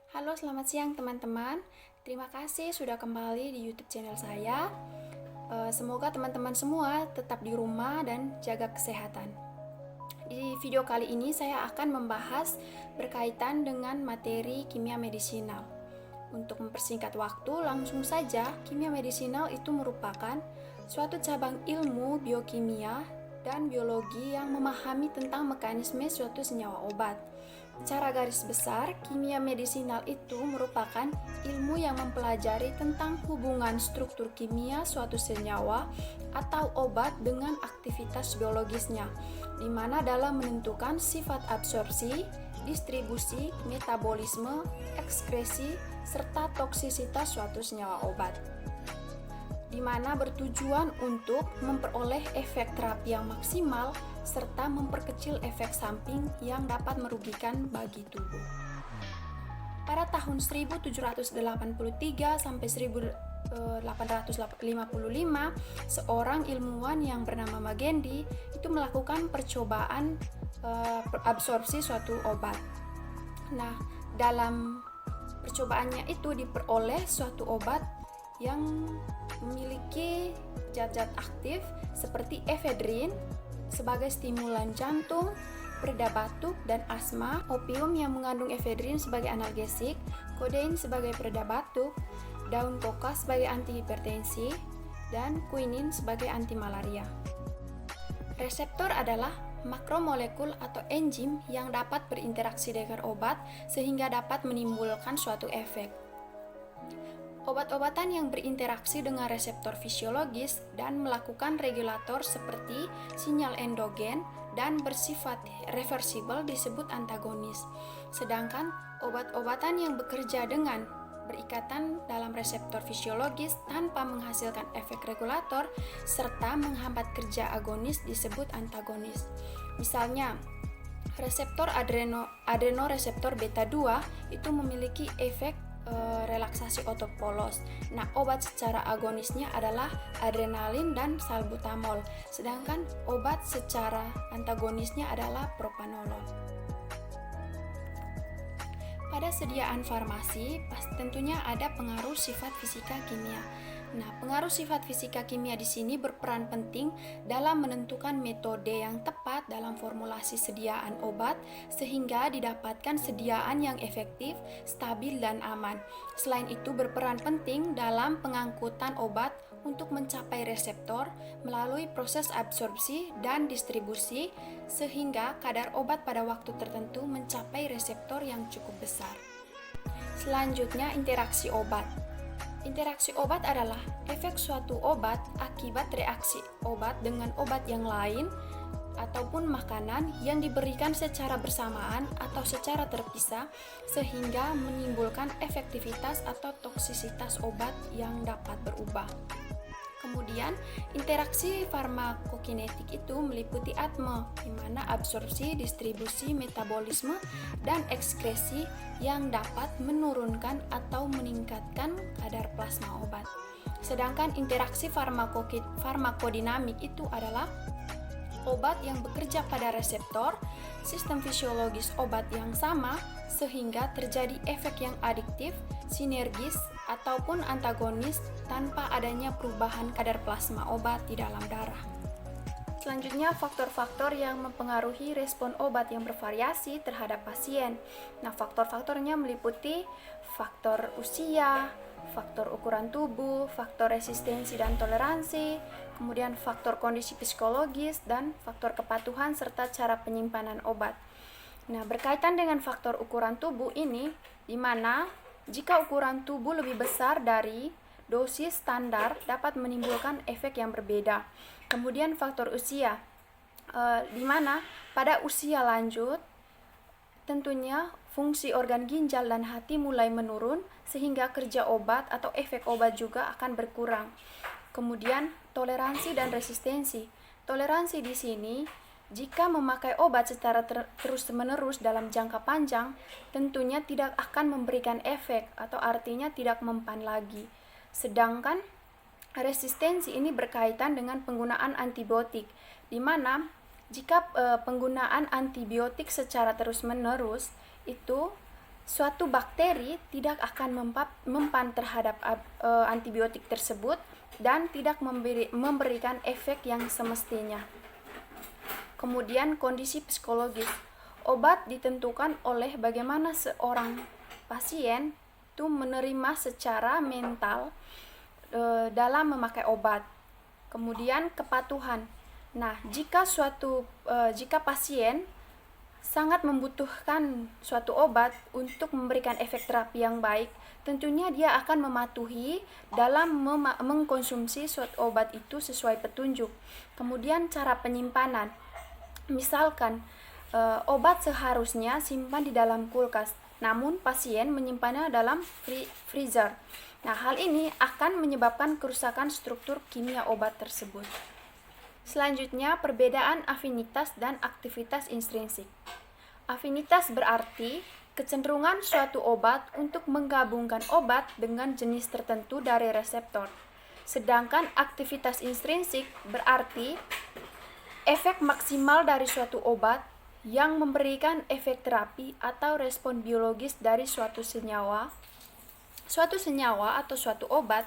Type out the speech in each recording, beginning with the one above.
Halo, selamat siang teman-teman. Terima kasih sudah kembali di YouTube channel saya. Semoga teman-teman semua tetap di rumah dan jaga kesehatan. Di video kali ini saya akan membahas berkaitan dengan materi kimia medisinal. Untuk mempersingkat waktu, langsung saja, kimia medisinal itu merupakan suatu cabang ilmu biokimia dan biologi yang memahami tentang mekanisme suatu senyawa obat. Secara garis besar, kimia medisinal itu merupakan ilmu yang mempelajari tentang hubungan struktur kimia suatu senyawa atau obat dengan aktivitas biologisnya, di mana dalam menentukan sifat absorpsi, distribusi, metabolisme, ekskresi, serta toksisitas suatu senyawa obat, di mana bertujuan untuk memperoleh efek terapi yang maksimal serta memperkecil efek samping yang dapat merugikan bagi tubuh. Pada tahun 1783 sampai 1855, seorang ilmuwan yang bernama Magendie itu melakukan percobaan absorpsi suatu obat. Nah, dalam percobaannya itu diperoleh suatu obat yang memiliki zat-zat aktif seperti efedrin sebagai stimulan jantung, pereda batuk dan asma, opium yang mengandung efedrin sebagai analgesik, kodein sebagai pereda batuk, daun koka sebagai antihipertensi, dan quinin sebagai anti malaria. Reseptor adalah makromolekul atau enzim yang dapat berinteraksi dengan obat sehingga dapat menimbulkan suatu efek. Obat-obatan yang berinteraksi dengan reseptor fisiologis dan melakukan regulator seperti sinyal endogen dan bersifat reversibel disebut antagonis. Sedangkan obat-obatan yang bekerja dengan berikatan dalam reseptor fisiologis tanpa menghasilkan efek regulator serta menghambat kerja agonis disebut antagonis. Misalnya, reseptor adrenoreseptor beta 2 itu memiliki efek relaksasi otot polos. Nah, obat secara agonisnya adalah adrenalin dan salbutamol, sedangkan obat secara antagonisnya adalah propanolol. Pada sediaan farmasi, tentunya ada pengaruh sifat fisika kimia. Nah, pengaruh sifat fisika kimia di sini berperan penting dalam menentukan metode yang tepat dalam formulasi sediaan obat sehingga didapatkan sediaan yang efektif, stabil, dan aman. Selain itu, berperan penting dalam pengangkutan obat untuk mencapai reseptor melalui proses absorpsi dan distribusi sehingga kadar obat pada waktu tertentu mencapai reseptor yang cukup besar. Selanjutnya, interaksi obat. Interaksi obat adalah efek suatu obat akibat reaksi obat dengan obat yang lain ataupun makanan yang diberikan secara bersamaan atau secara terpisah sehingga menimbulkan efektivitas atau toksisitas obat yang dapat berubah. Kemudian, interaksi farmakokinetik itu meliputi ATME, di mana absorpsi, distribusi, metabolisme, dan ekskresi yang dapat menurunkan atau meningkatkan kadar plasma obat. Sedangkan interaksi farmakodinamik itu adalah obat yang bekerja pada reseptor, sistem fisiologis obat yang sama, sehingga terjadi efek yang adiktif, sinergis, ataupun antagonis tanpa adanya perubahan kadar plasma obat di dalam darah. Selanjutnya, faktor-faktor yang mempengaruhi respon obat yang bervariasi terhadap pasien. Nah, faktor-faktornya meliputi faktor usia, faktor ukuran tubuh, faktor resistensi dan toleransi, kemudian faktor kondisi psikologis, dan faktor kepatuhan serta cara penyimpanan obat. Nah, berkaitan dengan faktor ukuran tubuh ini, di mana jika ukuran tubuh lebih besar dari dosis standar dapat menimbulkan efek yang berbeda. Kemudian faktor usia, di mana pada usia lanjut tentunya fungsi organ ginjal dan hati mulai menurun sehingga kerja obat atau efek obat juga akan berkurang. Kemudian toleransi dan resistensi. Toleransi di sini jika memakai obat secara terus-menerus dalam jangka panjang, tentunya tidak akan memberikan efek atau artinya tidak mempan lagi. Sedangkan resistensi ini berkaitan dengan penggunaan antibiotik, di mana jika penggunaan antibiotik secara terus-menerus itu suatu bakteri tidak akan mempan terhadap antibiotik tersebut dan tidak memberikan efek yang semestinya. Kemudian kondisi psikologis. Obat ditentukan oleh bagaimana seorang pasien itu menerima secara mental dalam memakai obat. Kemudian kepatuhan. Nah, jika pasien sangat membutuhkan suatu obat untuk memberikan efek terapi yang baik, tentunya dia akan mematuhi dalam mengkonsumsi suatu obat itu sesuai petunjuk. Kemudian cara penyimpanan. Misalkan obat seharusnya simpan di dalam kulkas, namun pasien menyimpannya dalam freezer. Nah, hal ini akan menyebabkan kerusakan struktur kimia obat tersebut. Selanjutnya, perbedaan afinitas dan aktivitas intrinsik. Afinitas berarti kecenderungan suatu obat untuk menggabungkan obat dengan jenis tertentu dari reseptor. Sedangkan aktivitas intrinsik berarti efek maksimal dari suatu obat yang memberikan efek terapi atau respon biologis dari suatu senyawa atau suatu obat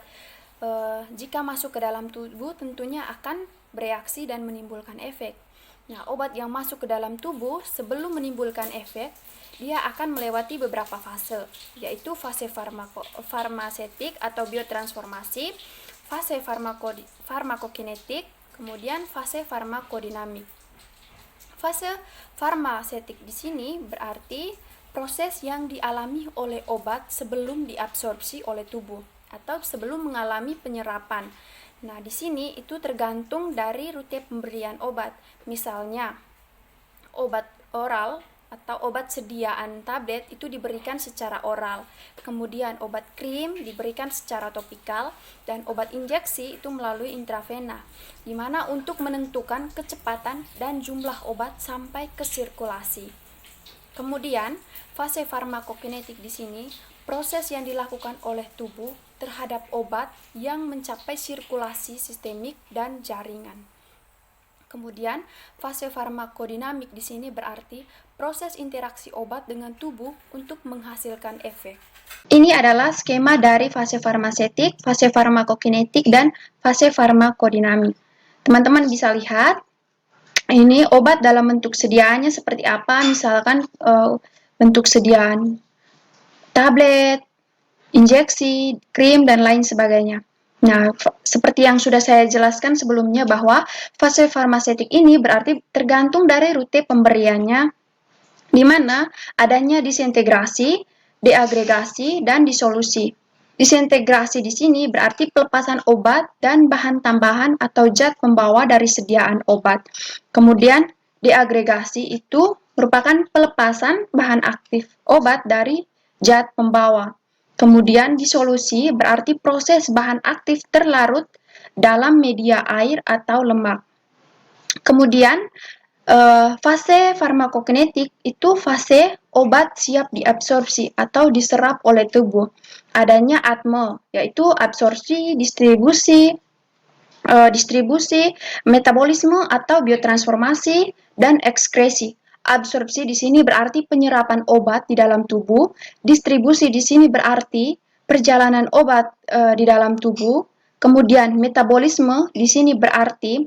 jika masuk ke dalam tubuh tentunya akan bereaksi dan menimbulkan efek. Nah, obat yang masuk ke dalam tubuh sebelum menimbulkan efek, dia akan melewati beberapa fase, yaitu fase farmasetik atau biotransformasi, fase farmakokinetik, kemudian fase farmakodinamik. Fase farmasetik di sini berarti proses yang dialami oleh obat sebelum diabsorpsi oleh tubuh atau sebelum mengalami penyerapan. Nah, di sini itu tergantung dari rute pemberian obat. Misalnya, obat oral atau obat sediaan tablet itu diberikan secara oral. Kemudian obat krim diberikan secara topikal dan obat injeksi itu melalui intravena. Di mana untuk menentukan kecepatan dan jumlah obat sampai ke sirkulasi. Kemudian, fase farmakokinetik di sini proses yang dilakukan oleh tubuh terhadap obat yang mencapai sirkulasi sistemik dan jaringan. Kemudian, fase farmakodinamik di sini berarti proses interaksi obat dengan tubuh untuk menghasilkan efek. Ini adalah skema dari fase farmasetik, fase farmakokinetik, dan fase farmakodinamik. Teman-teman bisa lihat, ini obat dalam bentuk sediaannya seperti apa, misalkan bentuk sediaan tablet, injeksi, krim, dan lain sebagainya. Nah, seperti yang sudah saya jelaskan sebelumnya bahwa fase farmasetik ini berarti tergantung dari rute pemberiannya, di mana adanya disintegrasi, deagregasi, dan disolusi. Disintegrasi di sini berarti pelepasan obat dan bahan tambahan atau zat pembawa dari sediaan obat. Kemudian, deagregasi itu merupakan pelepasan bahan aktif obat dari zat pembawa. Kemudian disolusi berarti proses bahan aktif terlarut dalam media air atau lemak. Kemudian fase farmakokinetik itu fase obat siap diabsorpsi atau diserap oleh tubuh. Adanya ATME, yaitu absorpsi, distribusi, metabolisme atau biotransformasi, dan ekskresi. Absorpsi di sini berarti penyerapan obat di dalam tubuh, distribusi di sini berarti perjalanan obat di dalam tubuh, kemudian metabolisme di sini berarti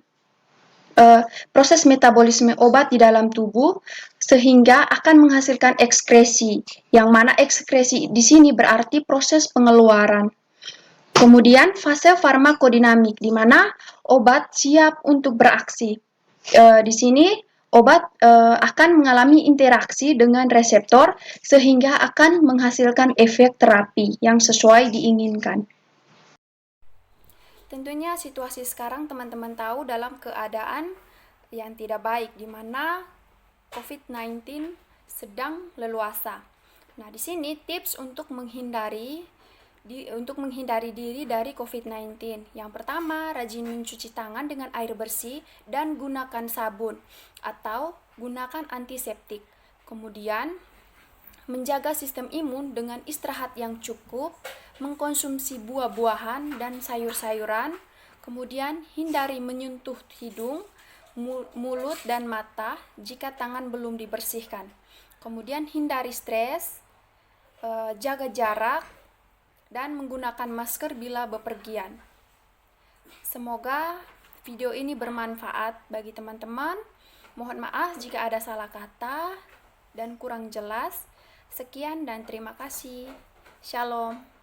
proses metabolisme obat di dalam tubuh sehingga akan menghasilkan ekskresi, yang mana ekskresi di sini berarti proses pengeluaran. Kemudian fase farmakodinamik di mana obat siap untuk beraksi. Di sini obat akan mengalami interaksi dengan reseptor sehingga akan menghasilkan efek terapi yang sesuai diinginkan. Tentunya situasi sekarang teman-teman tahu dalam keadaan yang tidak baik di mana COVID-19 sedang leluasa. Nah, di sini tips untuk menghindari diri dari COVID-19. Yang pertama, rajin mencuci tangan dengan air bersih dan gunakan sabun atau gunakan antiseptik. Kemudian, menjaga sistem imun dengan istirahat yang cukup, mengkonsumsi buah-buahan dan sayur-sayuran, kemudian hindari menyentuh hidung, mulut, dan mata jika tangan belum dibersihkan. Kemudian hindari stres, jaga jarak, dan menggunakan masker bila bepergian. Semoga video ini bermanfaat bagi teman-teman. Mohon maaf jika ada salah kata dan kurang jelas. Sekian dan terima kasih. Shalom.